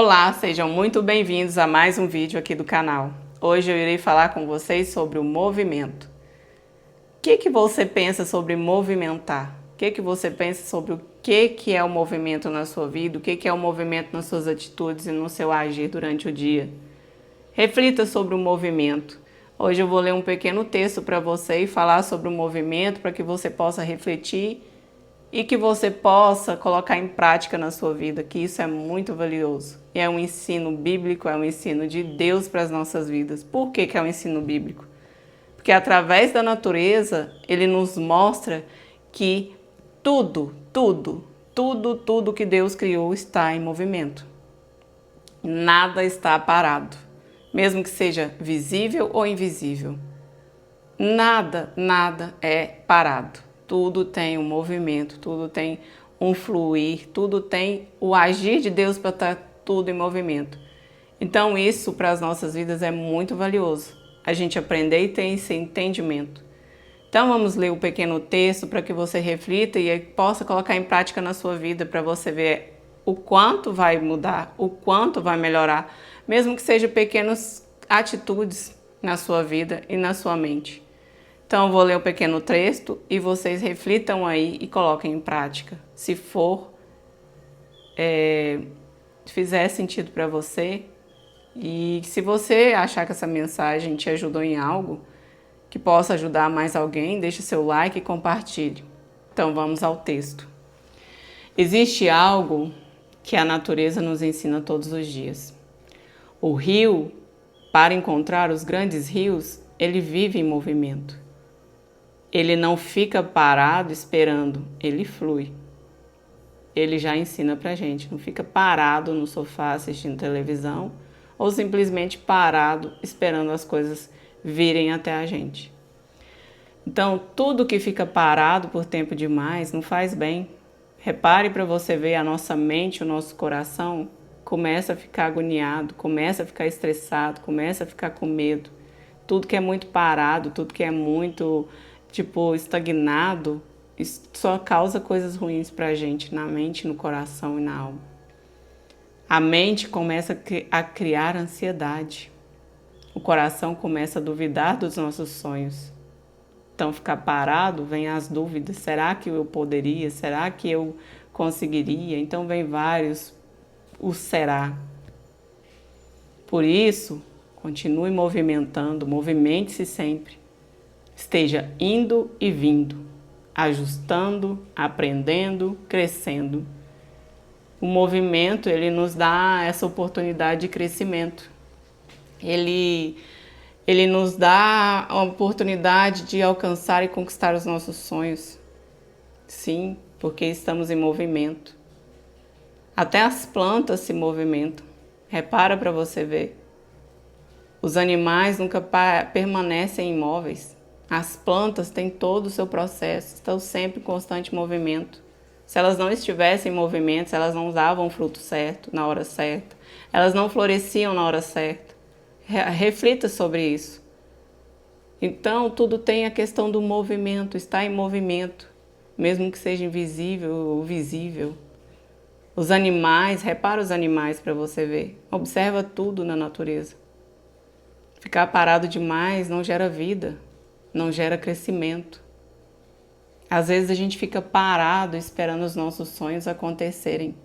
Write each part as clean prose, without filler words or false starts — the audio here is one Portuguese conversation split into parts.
Olá, sejam muito bem-vindos a mais um vídeo aqui do canal. Hoje eu irei falar com vocês sobre o movimento. O que você pensa sobre movimentar? O que você pensa sobre o que é o movimento na sua vida? O que é o movimento nas suas atitudes e no seu agir durante o dia? Reflita sobre o movimento. Hoje eu vou ler um pequeno texto para você e falar sobre o movimento para que você possa refletir e que você possa colocar em prática na sua vida, que isso é muito valioso. E é um ensino bíblico, é um ensino de Deus para as nossas vidas. Por que é um ensino bíblico? Porque através da natureza, ele nos mostra que tudo que Deus criou está em movimento. Nada está parado, mesmo que seja visível ou invisível. Nada é parado. Tudo tem um movimento, tudo tem um fluir, tudo tem o agir de Deus para estar tudo em movimento. Então isso para as nossas vidas é muito valioso, a gente aprender e ter esse entendimento. Então vamos ler o pequeno texto para que você reflita e possa colocar em prática na sua vida para você ver o quanto vai mudar, o quanto vai melhorar, mesmo que sejam pequenas atitudes na sua vida e na sua mente. Então eu vou ler o pequeno texto e vocês reflitam aí e coloquem em prática. Se fizer sentido para você e se você achar que essa mensagem te ajudou em algo, que possa ajudar mais alguém, deixe seu like e compartilhe. Então vamos ao texto. Existe algo que a natureza nos ensina todos os dias. O rio, para encontrar os grandes rios, ele vive em movimento. Ele não fica parado esperando, ele flui. Ele já ensina pra gente, não fica parado no sofá assistindo televisão ou simplesmente parado esperando as coisas virem até a gente. Então, tudo que fica parado por tempo demais não faz bem. Repare para você ver, a nossa mente, o nosso coração começa a ficar agoniado, começa a ficar estressado, começa a ficar com medo. Tudo que é muito parado, tudo que é muito estagnado, isso só causa coisas ruins pra gente, na mente, no coração e na alma. A mente começa a criar ansiedade. O coração começa a duvidar dos nossos sonhos. Então, ficar parado, vem as dúvidas. Será que eu poderia? Será que eu conseguiria? Então, vem vários o será. Por isso, continue movimentando, movimente-se sempre. Esteja indo e vindo, ajustando, aprendendo, crescendo. O movimento, ele nos dá essa oportunidade de crescimento. Ele nos dá a oportunidade de alcançar e conquistar os nossos sonhos. Sim, porque estamos em movimento. Até as plantas se movimentam. Repara para você ver. Os animais nunca permanecem imóveis. As plantas têm todo o seu processo, estão sempre em constante movimento. Se elas não estivessem em movimento, se elas não davam o fruto certo, na hora certa, elas não floresciam na hora certa. Reflita sobre isso. Então, tudo tem a questão do movimento, está em movimento, mesmo que seja invisível ou visível. Os animais, repara os animais para você ver, observa tudo na natureza. Ficar parado demais não gera vida. Não gera crescimento. Às vezes a gente fica parado esperando os nossos sonhos acontecerem.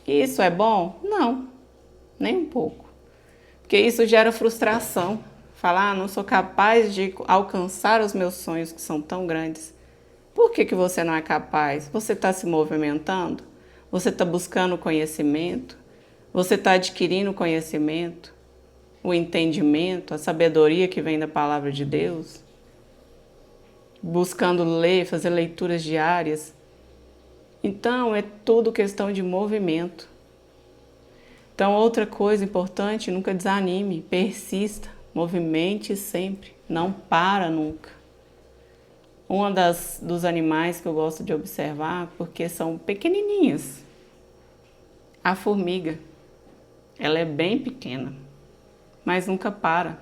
E isso é bom? Não, nem um pouco. Porque isso gera frustração. Falar, não sou capaz de alcançar os meus sonhos que são tão grandes. Por que você não é capaz? Você está se movimentando? Você está buscando conhecimento? Você está adquirindo conhecimento? O entendimento, a sabedoria que vem da palavra de Deus, buscando ler, fazer leituras diárias. Então, é tudo questão de movimento. Então, outra coisa importante, nunca desanime, persista, movimente sempre, não para nunca. Dos animais que eu gosto de observar, porque são pequenininhas, a formiga, ela é bem pequena, mas nunca para.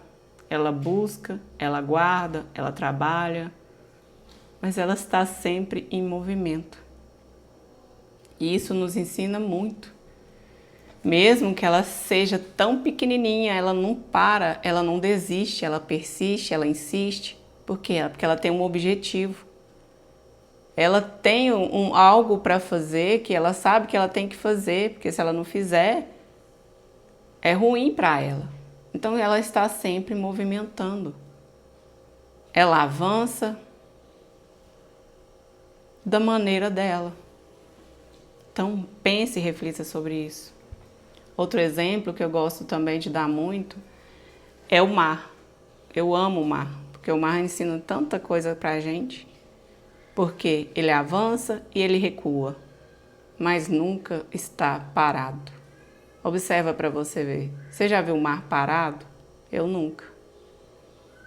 Ela busca, ela guarda, ela trabalha, mas ela está sempre em movimento. E isso nos ensina muito. Mesmo que ela seja tão pequenininha, ela não para, ela não desiste, ela persiste, ela insiste. Por quê? Porque ela tem um objetivo. Ela tem algo para fazer que ela sabe que ela tem que fazer, porque se ela não fizer, é ruim para ela. Então ela está sempre movimentando. Ela avança da maneira dela. Então pense e reflita sobre isso. Outro exemplo que eu gosto também de dar muito é o mar. Eu amo o mar, porque o mar ensina tanta coisa pra gente. Porque ele avança e ele recua, mas nunca está parado. Observa para você ver. Você já viu o mar parado? Eu nunca.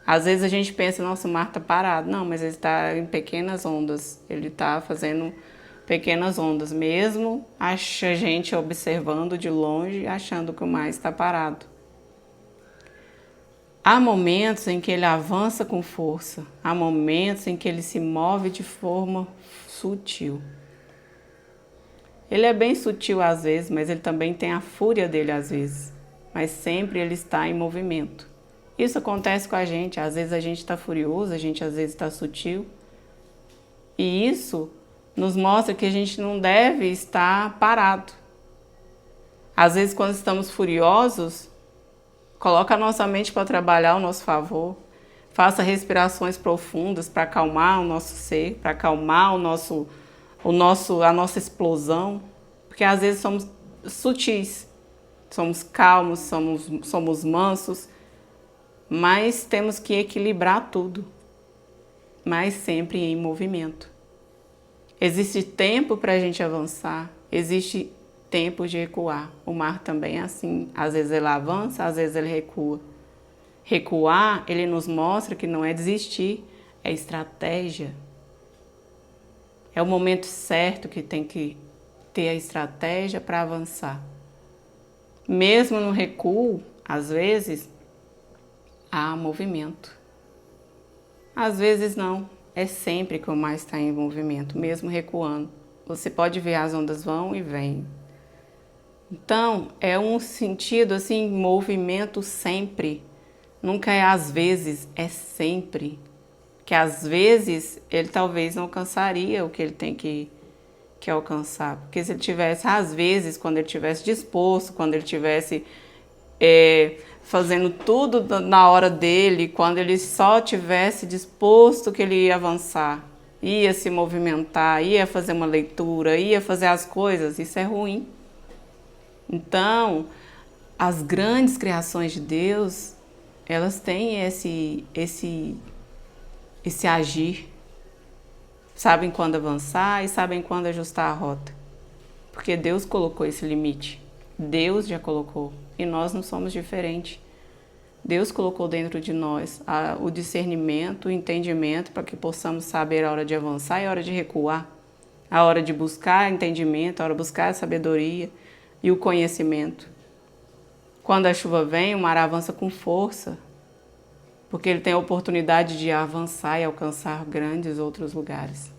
Às vezes a gente pensa, nossa, o mar está parado. Não, mas ele está em pequenas ondas. Ele está fazendo pequenas ondas, mesmo a gente observando de longe, achando que o mar está parado. Há momentos em que ele avança com força, há momentos em que ele se move de forma sutil. Ele é bem sutil às vezes, mas ele também tem a fúria dele às vezes, mas sempre ele está em movimento. Isso acontece com a gente, às vezes a gente está furioso, a gente às vezes está sutil, e isso nos mostra que a gente não deve estar parado. Às vezes, quando estamos furiosos, coloca a nossa mente para trabalhar ao nosso favor. Faça respirações profundas para acalmar o nosso ser, para acalmar a nossa explosão. Porque às vezes somos sutis, somos calmos, somos mansos, mas temos que equilibrar tudo, mas sempre em movimento. Existe tempo para a gente avançar, existe tempo de recuar. O mar também é assim, às vezes ele avança, às vezes ele recua. Recuar, ele nos mostra que não é desistir, é estratégia. É o momento certo que tem que ter a estratégia para avançar. Mesmo no recuo, às vezes, há movimento. Às vezes não, é sempre que o mar está em movimento, mesmo recuando. Você pode ver as ondas vão e vêm. Então, é um sentido assim, movimento sempre. Nunca é às vezes, é sempre. Que às vezes ele talvez não alcançaria o que ele tem que alcançar. Porque se ele tivesse, às vezes, quando ele tivesse disposto, quando ele tivesse fazendo tudo na hora dele, quando ele só tivesse disposto que ele ia avançar, ia se movimentar, ia fazer uma leitura, ia fazer as coisas, isso é ruim. Então, as grandes criações de Deus, elas têm esse agir. Sabem quando avançar e sabem quando ajustar a rota. Porque Deus colocou esse limite. Deus já colocou. E nós não somos diferentes. Deus colocou dentro de nós o discernimento, o entendimento, para que possamos saber a hora de avançar e a hora de recuar. A hora de buscar entendimento, a hora de buscar a sabedoria e o conhecimento. Quando a chuva vem, o mar avança com força, porque ele tem a oportunidade de avançar e alcançar grandes outros lugares.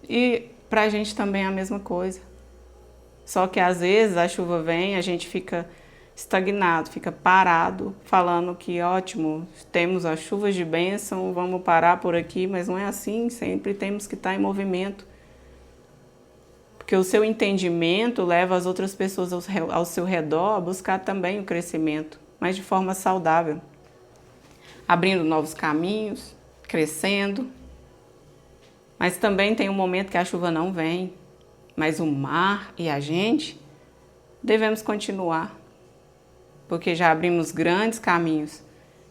E para a gente também é a mesma coisa. Só que às vezes a chuva vem, a gente fica estagnado, fica parado, falando que ótimo, temos as chuvas de bênção, vamos parar por aqui, mas não é assim, sempre temos que estar em movimento. Porque o seu entendimento leva as outras pessoas ao seu redor a buscar também o crescimento, mas de forma saudável. Abrindo novos caminhos, crescendo. Mas também tem um momento que a chuva não vem, mas o mar e a gente devemos continuar, porque já abrimos grandes caminhos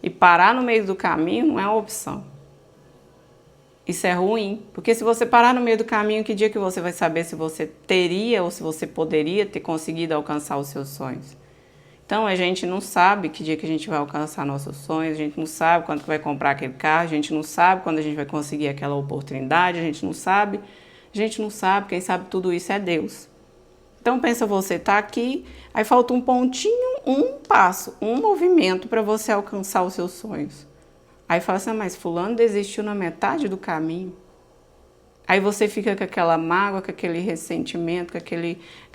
e parar no meio do caminho não é uma opção. Isso é ruim, porque se você parar no meio do caminho, que dia que você vai saber se você teria ou se você poderia ter conseguido alcançar os seus sonhos? Então a gente não sabe que dia que a gente vai alcançar nossos sonhos, a gente não sabe quando que vai comprar aquele carro, a gente não sabe quando a gente vai conseguir aquela oportunidade, a gente não sabe, quem sabe tudo isso é Deus. Então pensa, você tá aqui, aí falta um pontinho, um passo, um movimento para você alcançar os seus sonhos. Aí fala assim, mas fulano desistiu na metade do caminho. Aí você fica com aquela mágoa, com aquele ressentimento, com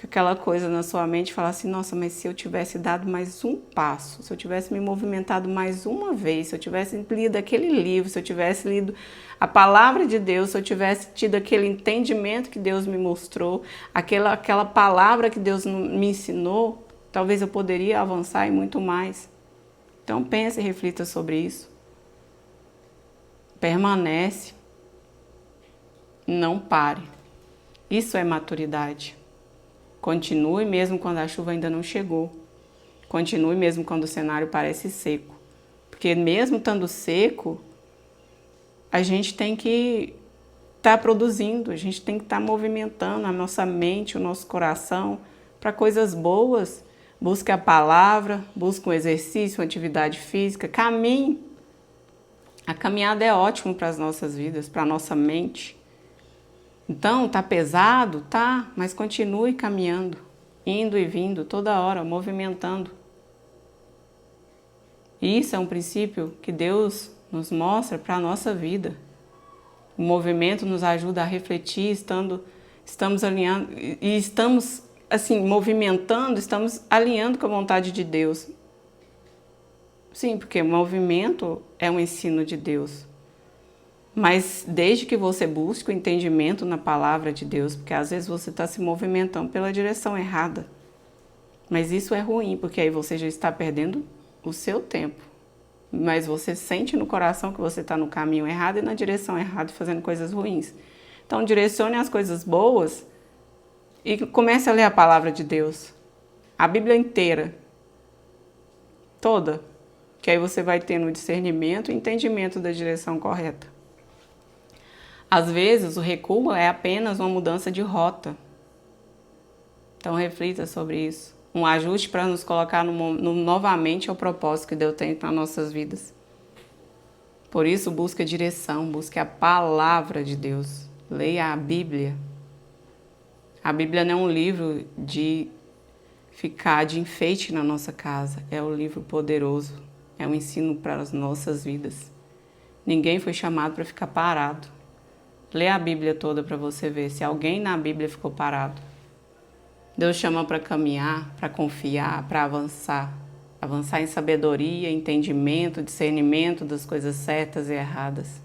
aquela coisa na sua mente, e fala assim, nossa, mas se eu tivesse dado mais um passo, se eu tivesse me movimentado mais uma vez, se eu tivesse lido aquele livro, se eu tivesse lido a palavra de Deus, se eu tivesse tido aquele entendimento que Deus me mostrou, aquela palavra que Deus me ensinou, talvez eu poderia avançar e muito mais. Então pense e reflita sobre isso. Permanece. Não pare. Isso é maturidade. Continue mesmo quando a chuva ainda não chegou. Continue mesmo quando o cenário parece seco. Porque mesmo estando seco, a gente tem que estar produzindo, a gente tem que estar movimentando a nossa mente, o nosso coração para coisas boas. Busque a palavra, busque um exercício, uma atividade física, caminhe. A caminhada é ótima para as nossas vidas, para a nossa mente. Então, tá pesado? Tá, mas continue caminhando, indo e vindo, toda hora, movimentando. Isso é um princípio que Deus nos mostra para a nossa vida. O movimento nos ajuda a refletir, estamos alinhando e estamos, assim, movimentando, estamos alinhando com a vontade de Deus. Sim, porque o movimento é um ensino de Deus. Mas desde que você busque o entendimento na palavra de Deus, porque às vezes você está se movimentando pela direção errada. Mas isso é ruim, porque aí você já está perdendo o seu tempo. Mas você sente no coração que você está no caminho errado e na direção errada, fazendo coisas ruins. Então direcione as coisas boas e comece a ler a palavra de Deus. A Bíblia inteira. Toda. Que aí você vai tendo o discernimento e entendimento da direção correta. Às vezes, o recuo é apenas uma mudança de rota. Então, reflita sobre isso. Um ajuste para nos colocar novamente ao propósito que Deus tem para nossas vidas. Por isso, busque a direção, busque a palavra de Deus. Leia a Bíblia. A Bíblia não é um livro de ficar de enfeite na nossa casa. É um livro poderoso. É um ensino para as nossas vidas. Ninguém foi chamado para ficar parado. Lê a Bíblia toda para você ver se alguém na Bíblia ficou parado. Deus chama para caminhar, para confiar, para avançar. Avançar em sabedoria, entendimento, discernimento das coisas certas e erradas.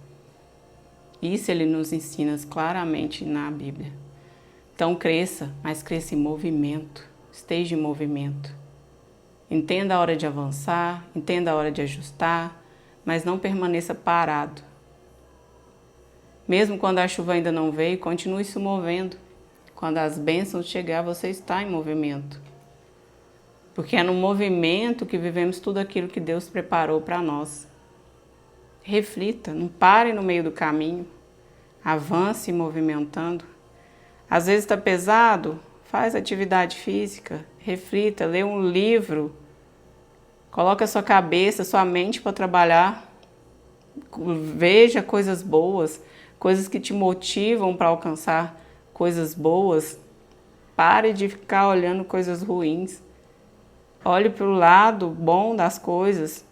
Isso Ele nos ensina claramente na Bíblia. Então cresça, mas cresça em movimento. Esteja em movimento. Entenda a hora de avançar, entenda a hora de ajustar, mas não permaneça parado. Mesmo quando a chuva ainda não veio, continue se movendo. Quando as bênçãos chegar, você está em movimento. Porque é no movimento que vivemos tudo aquilo que Deus preparou para nós. Reflita, não pare no meio do caminho. Avance movimentando. Às vezes está pesado, faz atividade física, reflita, lê um livro. Coloque a sua cabeça, sua mente para trabalhar. Veja coisas boas. Coisas que te motivam para alcançar coisas boas. Pare de ficar olhando coisas ruins. Olhe para o lado bom das coisas.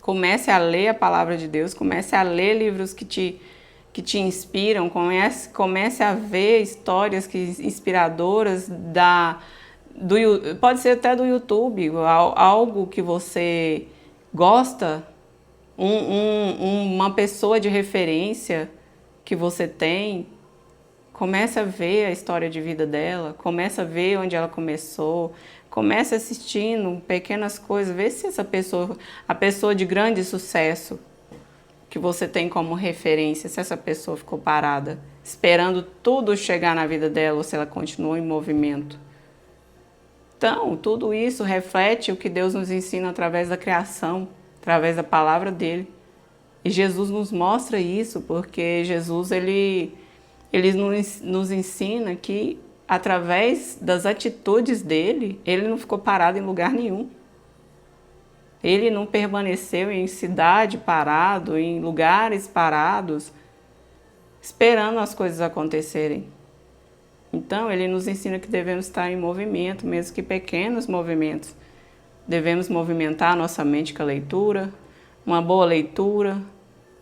Comece a ler a palavra de Deus. Comece a ler livros que te inspiram. Comece a ver histórias inspiradoras pode ser até do YouTube. Algo que você gosta. Uma pessoa de referência que você tem, comece a ver a história de vida dela, comece a ver onde ela começou, comece assistindo pequenas coisas, vê se a pessoa de grande sucesso que você tem como referência, se essa pessoa ficou parada, esperando tudo chegar na vida dela ou se ela continuou em movimento. Então, tudo isso reflete o que Deus nos ensina através da criação, através da palavra dele. E Jesus nos mostra isso, porque Jesus ele nos ensina que através das atitudes dele, ele não ficou parado em lugar nenhum. Ele não permaneceu em cidade parado, em lugares parados, esperando as coisas acontecerem. Então, ele nos ensina que devemos estar em movimento, mesmo que pequenos movimentos. Devemos movimentar a nossa mente com a leitura, uma boa leitura.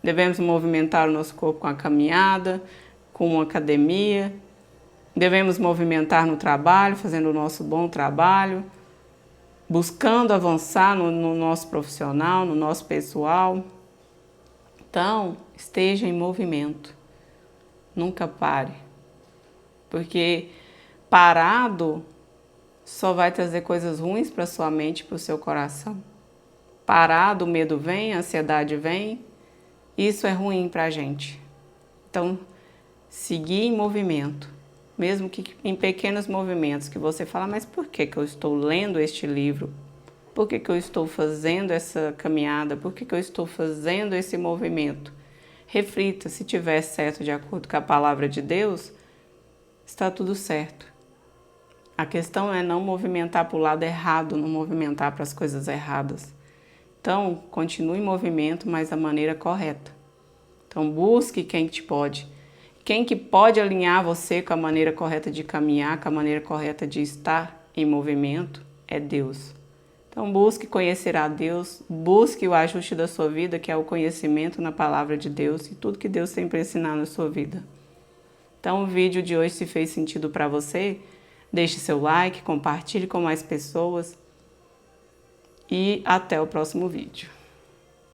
Devemos movimentar o nosso corpo com a caminhada. com academia. Devemos movimentar no trabalho, fazendo o nosso bom trabalho, buscando avançar no nosso profissional, no nosso pessoal. Então, esteja em movimento. Nunca pare. Porque parado só vai trazer coisas ruins para sua mente e para o seu coração. Parado, o medo vem, a ansiedade vem. Isso é ruim para a gente. Então, seguir em movimento. Mesmo que em pequenos movimentos, que você fala, mas por que eu estou lendo este livro? Por que eu estou fazendo essa caminhada? Por que eu estou fazendo esse movimento? Reflita, se tiver certo de acordo com a palavra de Deus, está tudo certo. A questão é não movimentar para o lado errado, não movimentar para as coisas erradas. Então, continue em movimento, mas da maneira correta. Então, busque quem te pode. Quem que pode alinhar você com a maneira correta de caminhar, com a maneira correta de estar em movimento, é Deus. Então, busque conhecer a Deus, busque o ajuste da sua vida, que é o conhecimento na palavra de Deus e tudo que Deus tem para ensinar na sua vida. Então, o vídeo de hoje, se fez sentido para você, deixe seu like, compartilhe com mais pessoas e até o próximo vídeo.